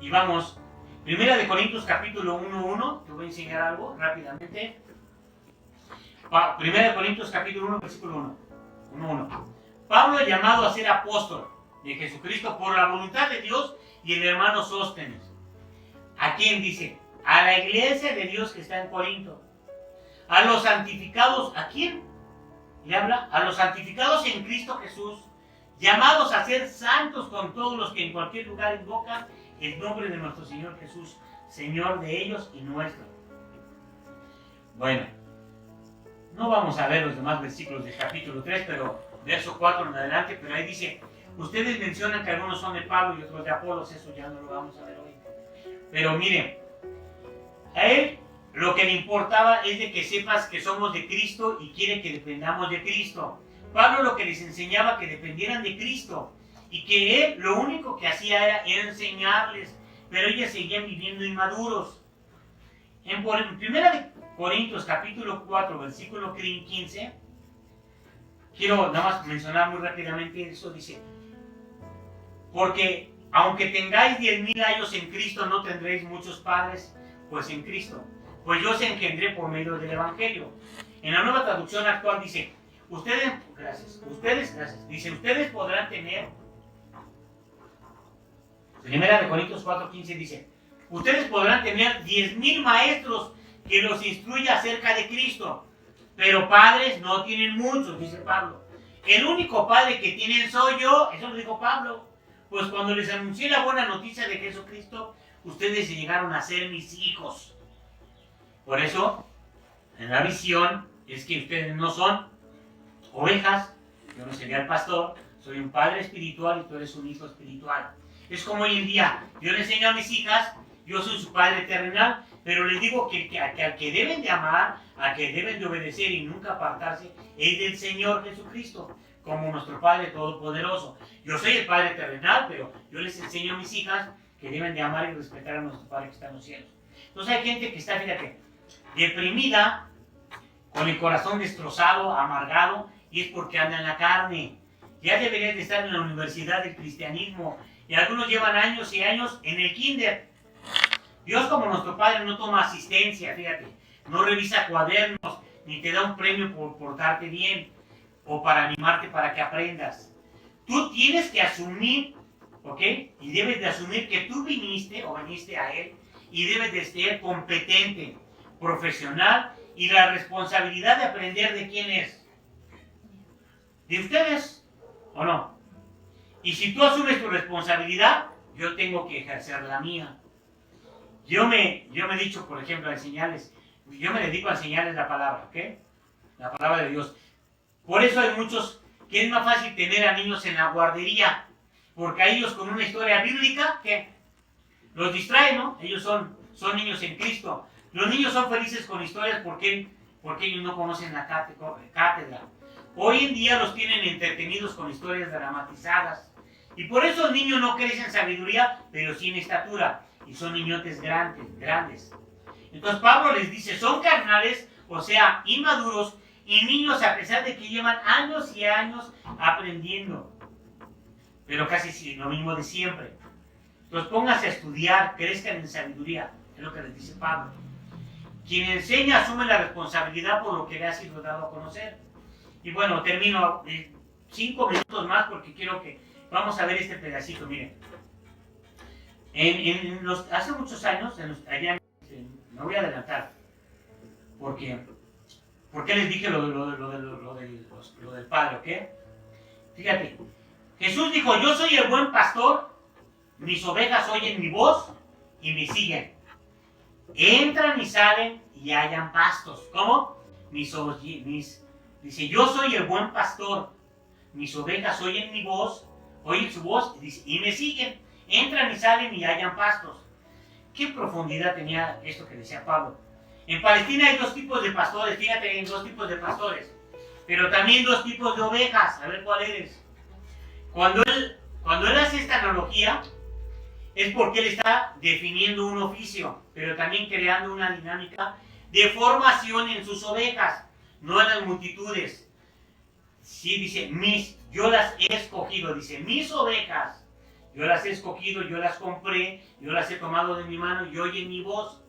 Y vamos, 1 Corintios capítulo 1:1, te voy a enseñar algo rápidamente. 1 Corintios capítulo 1, versículo 1:1. Pablo llamado a ser apóstol de Jesucristo por la voluntad de Dios y el hermano Sóstenes. ¿A quién dice? A la iglesia de Dios que está en Corinto. A los santificados, ¿a quién le habla? A los santificados en Cristo Jesús, llamados a ser santos con todos los que en cualquier lugar invocan el nombre de nuestro Señor Jesús, Señor de ellos y nuestro. Bueno, no vamos a ver los demás versículos del capítulo 3, pero verso 4 en adelante, pero ahí dice, ustedes mencionan que algunos son de Pablo y otros de Apolos, eso ya no lo vamos a ver hoy. Pero miren, a él lo que le importaba es de que sepas que somos de Cristo y quiere que dependamos de Cristo. Pablo lo que les enseñaba que dependieran de Cristo y que él lo único que hacía era enseñarles, pero ellos seguían viviendo inmaduros. En 1 Corintios capítulo 4 versículo 15, quiero nada más mencionar muy rápidamente eso, dice, porque aunque tengáis 10,000 años en Cristo, no tendréis muchos padres, pues en Cristo, pues yo os engendré por medio del Evangelio. En la Nueva Traducción Actual dice, ustedes podrán tener, 1 Corintios 4:15 dice, ustedes podrán tener 10,000 maestros que los instruya acerca de Cristo, pero padres no tienen muchos, dice Pablo. El único padre que tienen soy yo, eso lo dijo Pablo. Pues cuando les anuncié la buena noticia de Jesucristo, ustedes llegaron a ser mis hijos. Por eso, en la visión, es que ustedes no son ovejas, yo no sería el pastor, soy un padre espiritual y tú eres un hijo espiritual. Es como hoy en día, yo le enseño a mis hijas, yo soy su padre terrenal, pero les digo que al que deben de amar, al que deben de obedecer y nunca apartarse, es del Señor Jesucristo, como nuestro Padre Todopoderoso. Yo soy el Padre terrenal, pero yo les enseño a mis hijas que deben de amar y respetar a nuestro Padre que está en los cielos. Entonces hay gente que está, fíjate, deprimida, con el corazón destrozado, amargado, y es porque anda en la carne. Ya deberían de estar en la universidad del cristianismo, y algunos llevan años y años en el kinder. Dios, como nuestro Padre, no toma asistencia, fíjate, no revisa cuadernos, ni te da un premio por portarte bien, o para animarte para que aprendas. Tú tienes que asumir, ¿ok? Y debes de asumir que tú viniste a Él, y debes de ser competente, profesional, y la responsabilidad de aprender de quién es. ¿De ustedes o no? Y si tú asumes tu responsabilidad, yo tengo que ejercer la mía. Yo me he dicho, por ejemplo, a enseñarles, yo me dedico a enseñarles la palabra, ¿ok? La palabra de Dios. Por eso hay muchos que es más fácil tener a niños en la guardería, porque a ellos con una historia bíblica, ¿qué? Los distrae, ¿no? Ellos son niños en Cristo. Los niños son felices con historias porque ellos no conocen la cátedra. Hoy en día los tienen entretenidos con historias dramatizadas. Y por eso el niño no crece en sabiduría, pero sí en estatura. Y son niñotes grandes. Entonces Pablo les dice, son carnales, o sea, inmaduros, y niños a pesar de que llevan años y años aprendiendo. Pero casi lo mismo de siempre. Entonces pónganse a estudiar, crezcan en sabiduría. Es lo que les dice Pablo. Quien enseña asume la responsabilidad por lo que le ha sido dado a conocer. Y bueno, termino 5 minutos más porque quiero que vamos a ver este pedacito. Miren, hace muchos años, allá, me voy a adelantar, porque les dije lo del Padre, ¿ok? Fíjate, Jesús dijo, yo soy el buen pastor, mis ovejas oyen mi voz y me siguen. Entran y salen y hallan pastos. ¿Cómo? Dice, yo soy el buen pastor, mis ovejas oyen mi voz, oyen su voz y me siguen. Entran y salen y hallan pastos. ¿Qué profundidad tenía esto que decía Pablo? En Palestina hay 2 tipos de pastores, fíjate, hay 2 tipos de pastores, pero también 2 tipos de ovejas. A ver cuál eres. Cuando él hace esta analogía, es porque él está definiendo un oficio, pero también creando una dinámica de formación en sus ovejas, no en las multitudes. Sí, dice, yo las he escogido, dice, mis ovejas, yo las he escogido, yo las compré, yo las he tomado de mi mano y oyen mi voz.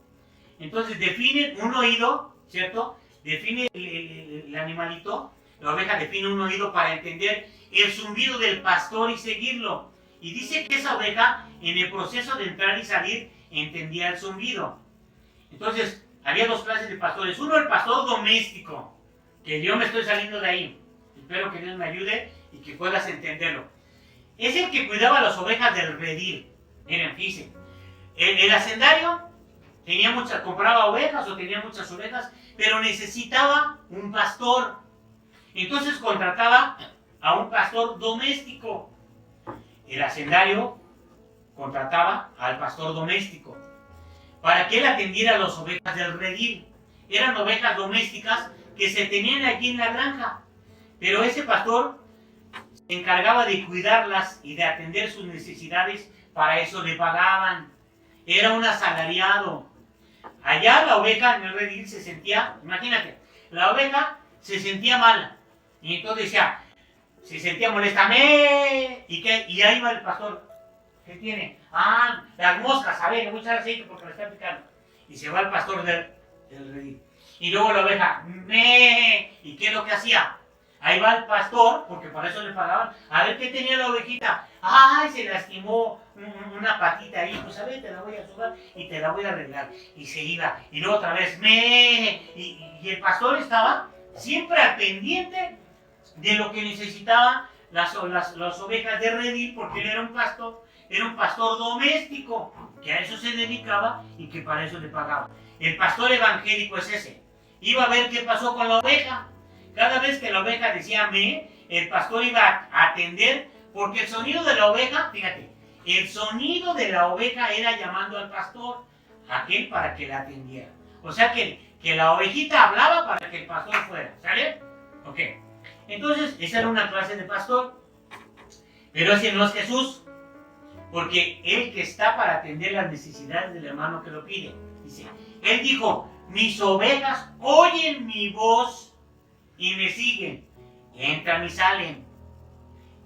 Entonces define un oído, ¿cierto? Define el animalito, la oveja define un oído para entender el zumbido del pastor y seguirlo. Y dice que esa oveja, en el proceso de entrar y salir, entendía el zumbido. Entonces, había 2 clases de pastores. Uno, el pastor doméstico, que yo me estoy saliendo de ahí. Espero que Dios me ayude y que puedas entenderlo. Es el que cuidaba las ovejas del redil. Miren, fíjense. El hacendario compraba ovejas o tenía muchas ovejas, pero necesitaba un pastor. Entonces contrataba a un pastor doméstico. El hacendario contrataba al pastor doméstico para que él atendiera a las ovejas del redil. Eran ovejas domésticas que se tenían aquí en la granja, pero ese pastor se encargaba de cuidarlas y de atender sus necesidades. Para eso le pagaban. Era un asalariado. Allá la oveja en el redil se sentía, imagínate, la oveja se sentía mal y entonces decía, se sentía molesta, y ahí va el pastor. ¿Qué tiene? Las moscas, a ver, le voy a echar aceite porque le están picando. Y se va el pastor del redil. Y luego la oveja, ¿y qué es lo que hacía? Ahí va el pastor, porque por eso le pagaban, a ver qué tenía la ovejita. Se lastimó una patita ahí, pues a ver, te la voy a subir y te la voy a arreglar. Y se iba, y luego otra vez, y el pastor estaba siempre al pendiente de lo que necesitaban las ovejas de redil, porque él era un pastor doméstico, que a eso se dedicaba y que para eso le pagaba. El pastor evangélico es ese. Iba a ver qué pasó con la oveja. Cada vez que la oveja decía me, el pastor iba a atender, porque el sonido de la oveja, fíjate, el sonido de la oveja era llamando al pastor, aquel para que la atendiera. O sea que la ovejita hablaba para que el pastor fuera, ¿sale? Ok. Entonces, esa era una clase de pastor, pero ese no es Jesús, porque él que está para atender las necesidades del hermano que lo pide. Dice, él dijo, mis ovejas oyen mi voz y me siguen, entran y salen.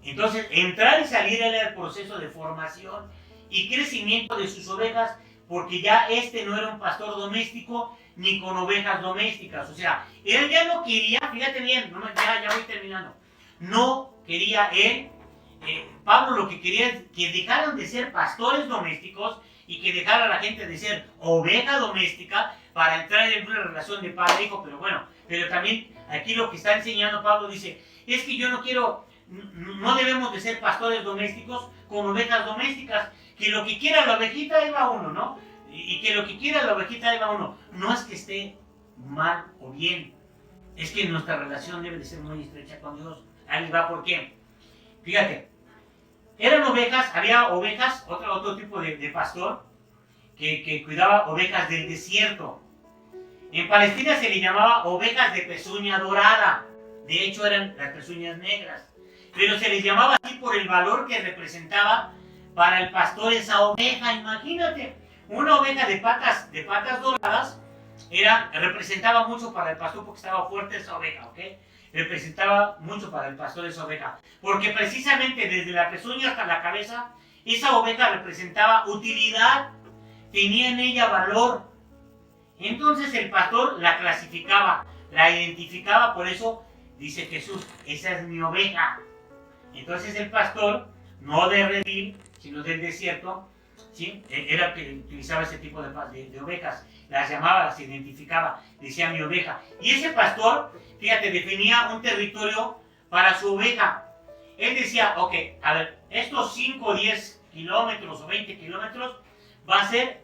Entonces, entrar y salir era el proceso de formación y crecimiento de sus ovejas, porque ya no era un pastor doméstico ni con ovejas domésticas. O sea, él ya no quería, fíjate bien, ya voy terminando, no quería él, Pablo lo que quería es que dejaran de ser pastores domésticos y que dejara a la gente de ser oveja doméstica para entrar en una relación de padre e hijo. Pero bueno, pero también aquí lo que está enseñando Pablo dice, es que yo no quiero, no debemos de ser pastores domésticos con ovejas domésticas, que lo que quiera la ovejita ahí va uno, ¿no? Y que lo que quiera la ovejita ahí va uno. No es que esté mal o bien, es que nuestra relación debe de ser muy estrecha con Dios. Ahí va, ¿por qué? Fíjate, eran ovejas, había ovejas, otro tipo de pastor que cuidaba ovejas del desierto. En Palestina se le llamaba ovejas de pezuña dorada. De hecho eran las pezuñas negras. Pero se les llamaba así por el valor que representaba para el pastor esa oveja. Imagínate, una oveja de patas doradas representaba mucho para el pastor porque estaba fuerte esa oveja, ¿ok? Representaba mucho para el pastor esa oveja. Porque precisamente desde la pezuña hasta la cabeza, esa oveja representaba utilidad, tenía en ella valor. Entonces el pastor la clasificaba, la identificaba, por eso dice Jesús, esa es mi oveja. Entonces el pastor, no de redil, sino del desierto, ¿sí? Era el que utilizaba ese tipo de ovejas, las llamaba, las identificaba, decía mi oveja. Y ese pastor, fíjate, definía un territorio para su oveja. Él decía, ok, a ver, estos 5 o 10 kilómetros o 20 kilómetros va a ser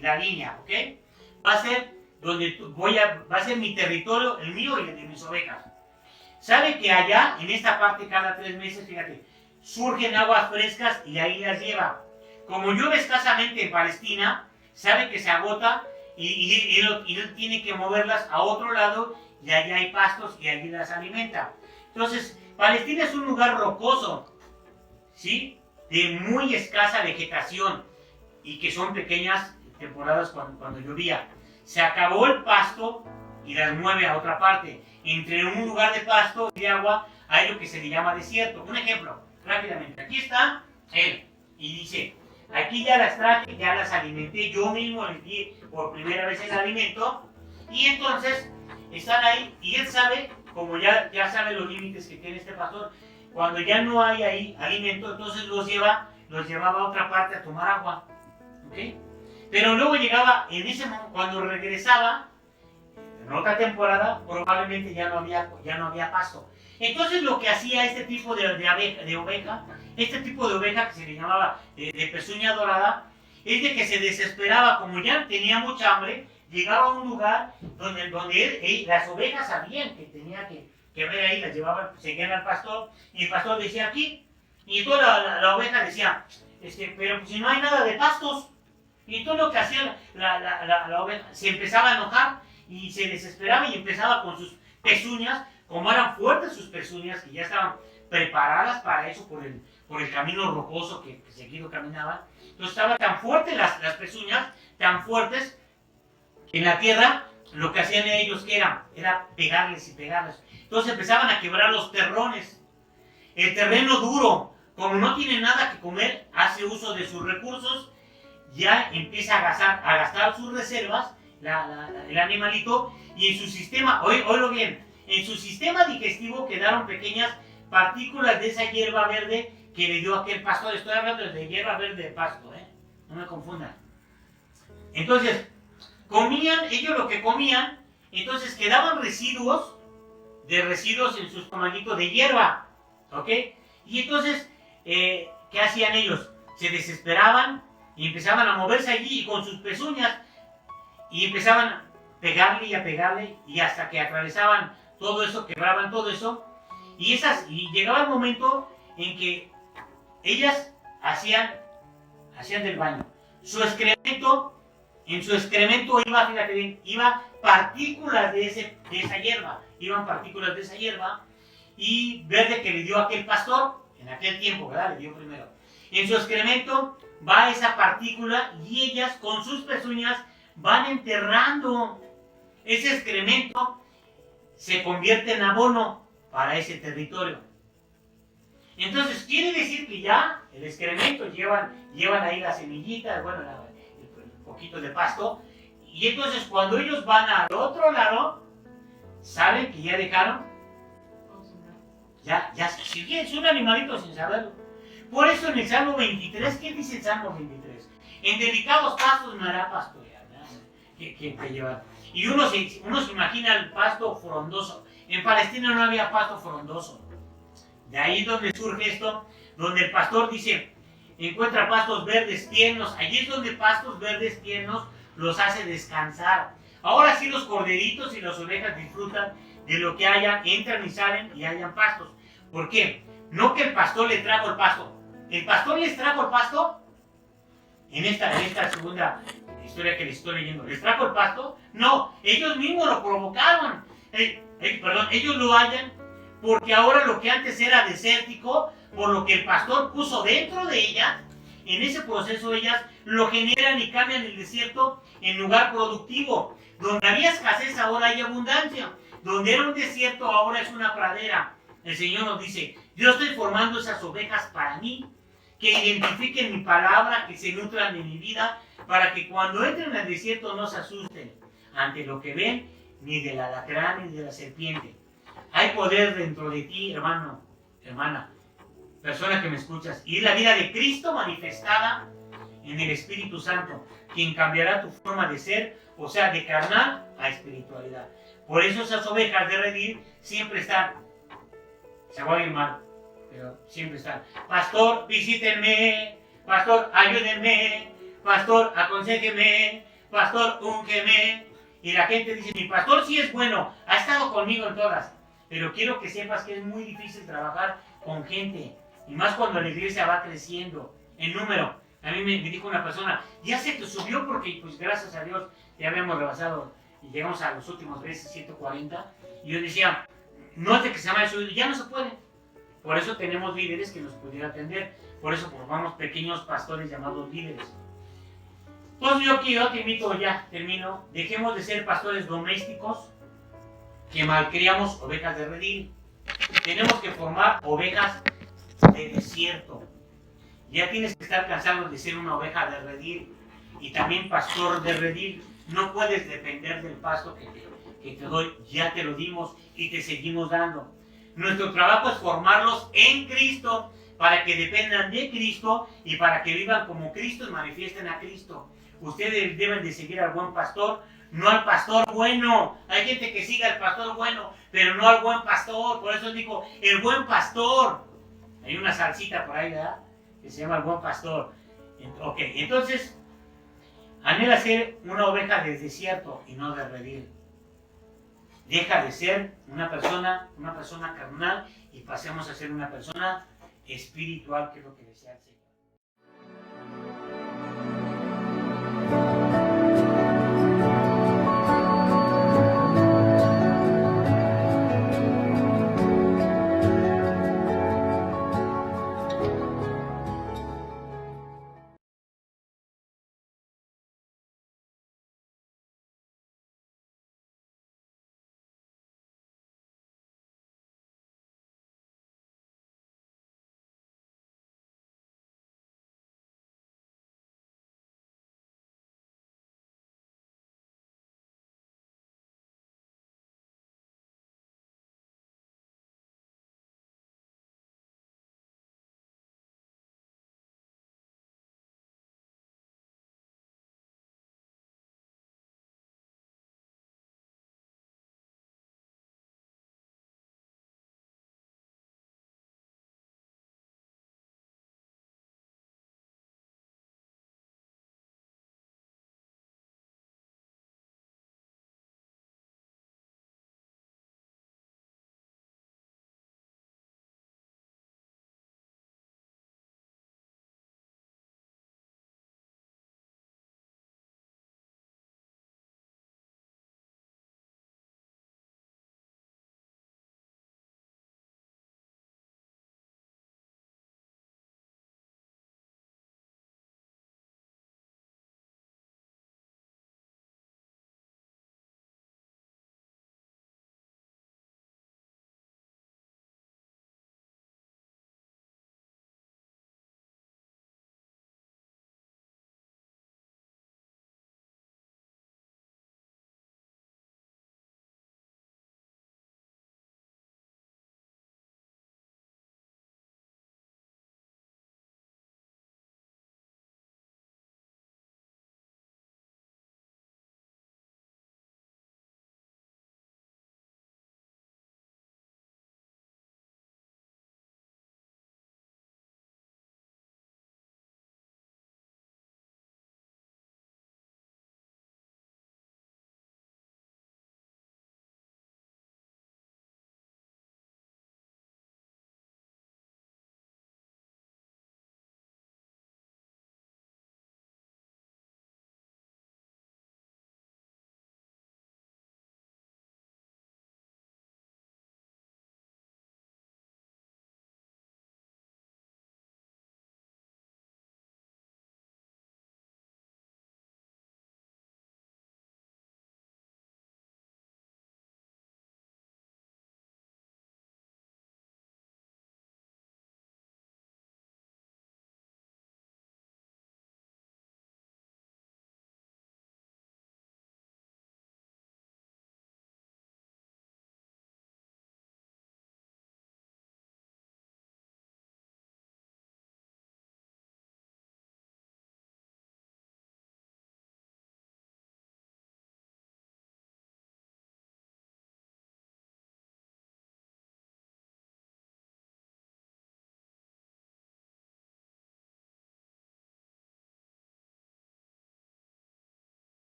la línea, ¿ok? Va a ser donde va a ser mi territorio, el mío y el de mis ovejas. Sabe que allá, en esta parte, cada 3 meses, fíjate, surgen aguas frescas y ahí las lleva. Como llueve escasamente en Palestina, sabe que se agota y él tiene que moverlas a otro lado y allá hay pastos y allí las alimenta. Entonces, Palestina es un lugar rocoso, ¿sí? De muy escasa vegetación y que son pequeñas temporadas cuando llovía. Se acabó el pasto y las mueve a otra parte. Entre un lugar de pasto y de agua hay lo que se le llama desierto. Un ejemplo, rápidamente. Aquí está él y dice, aquí ya las traje, ya las alimenté, yo mismo les di por primera vez el alimento y entonces están ahí y él sabe, como ya sabe los límites que tiene este pastor, cuando ya no hay ahí alimento, entonces los llevaba a otra parte a tomar agua, ¿ok? Pero luego llegaba, en ese momento, cuando regresaba, en otra temporada, probablemente ya no había pasto. Entonces lo que hacía este tipo de oveja, este tipo de oveja que se le llamaba de pezuña dorada, es de que se desesperaba, como ya tenía mucha hambre, llegaba a un lugar donde las ovejas sabían que tenía que ver ahí, las llevaban, seguían al pastor, y el pastor decía aquí, y toda la oveja decía, pero si no hay nada de pastos. Y todo lo que hacía la oveja, se empezaba a enojar y se desesperaba y empezaba con sus pezuñas, como eran fuertes sus pezuñas, que ya estaban preparadas para eso por el camino rocoso que seguido caminaba. Entonces estaban tan fuertes las pezuñas, tan fuertes, que en la tierra lo que hacían ellos que era pegarles y pegarles. Entonces empezaban a quebrar los terrones. El terreno duro, como no tiene nada que comer, hace uso de sus recursos, ya empieza a gastar sus reservas, el animalito, y en su sistema, oílo bien, en su sistema digestivo quedaron pequeñas partículas de esa hierba verde que le dio aquel pastor. Estoy hablando de hierba verde de pasto, no me confundan. Entonces, ellos lo que comían entonces quedaban residuos en su estomaguito de hierba, ¿ok? Y entonces, ¿qué hacían ellos? Se desesperaban y empezaban a moverse allí y con sus pezuñas y empezaban a pegarle y hasta que atravesaban todo eso, quebraban todo eso y llegaba el momento en que ellas hacían del baño. En su excremento iba, fíjate bien, iba partículas de esa hierba, y verde que le dio aquel pastor, en aquel tiempo, ¿verdad? Le dio primero. En su excremento va esa partícula y ellas con sus pezuñas van enterrando ese excremento, se convierte en abono para ese territorio. Entonces quiere decir que ya el excremento llevan ahí las semillitas, bueno, el poquito de pasto, y entonces cuando ellos van al otro lado, saben que ya dejaron, ya siguen, son animalitos sin saberlo. Por eso en el Salmo 23, ¿qué dice el Salmo 23? En delicados pastos me hará pastorear, que llevar. Y uno se imagina el pasto frondoso. En Palestina no había pasto frondoso. De ahí donde surge esto, donde el pastor dice, encuentra pastos verdes tiernos. Allí es donde pastos verdes tiernos los hace descansar. Ahora sí los corderitos y las ovejas disfrutan de lo que haya, entran y salen y hayan pastos. ¿Por qué? No que el pastor les trajo el pasto. ¿El pastor les trajo el pasto? En esta segunda historia que les estoy leyendo, ¿les trajo el pasto? No, ellos mismos lo provocaron. Ellos lo hallan porque ahora lo que antes era desértico, por lo que el pastor puso dentro de ellas, en ese proceso ellas lo generan y cambian el desierto en lugar productivo. Donde había escasez ahora hay abundancia. Donde era un desierto ahora es una pradera. El Señor nos dice, yo estoy formando esas ovejas para mí, que identifiquen mi palabra, que se nutran de mi vida, para que cuando entren al desierto no se asusten ante lo que ven, ni del alacrán ni de la serpiente. Hay poder dentro de ti, hermano, hermana, persona que me escuchas, y la vida de Cristo manifestada en el Espíritu Santo, quien cambiará tu forma de ser, o sea, de carnal a espiritualidad. Por eso esas ovejas de redil siempre están, se va a ir mal, pero siempre están, pastor, visítenme, pastor, ayúdenme, pastor, aconséjeme, pastor, úngeme. Y la gente dice, mi pastor sí es bueno, ha estado conmigo en todas, pero quiero que sepas que es muy difícil trabajar con gente, y más cuando la iglesia va creciendo en número. A mí me dijo una persona, ya se te subió porque pues gracias a Dios ya habíamos rebasado y llegamos a los últimos veces 140, y yo decía, no es de que se me haya subido, ya no se puede. Por eso tenemos líderes que nos pudieran atender, por eso formamos pequeños pastores llamados líderes. Entonces yo te invito, ya termino, dejemos de ser pastores domésticos que malcriamos ovejas de redil. Tenemos que formar ovejas de desierto. Ya tienes que estar cansado de ser una oveja de redil y también pastor de redil. No puedes depender del pasto que te doy, ya te lo dimos y te seguimos dando. Nuestro trabajo es formarlos en Cristo para que dependan de Cristo y para que vivan como Cristo y manifiesten a Cristo. Ustedes deben de seguir al buen pastor, no al pastor bueno. Hay gente que sigue al pastor bueno, pero no al buen pastor. Por eso digo, el buen pastor. Hay una salsita por ahí, ¿verdad? Que se llama el buen pastor. Ok, entonces, anhela ser una oveja del desierto y no de redil. Deja de ser una persona carnal y pasemos a ser una persona espiritual, que es lo que desea el Señor.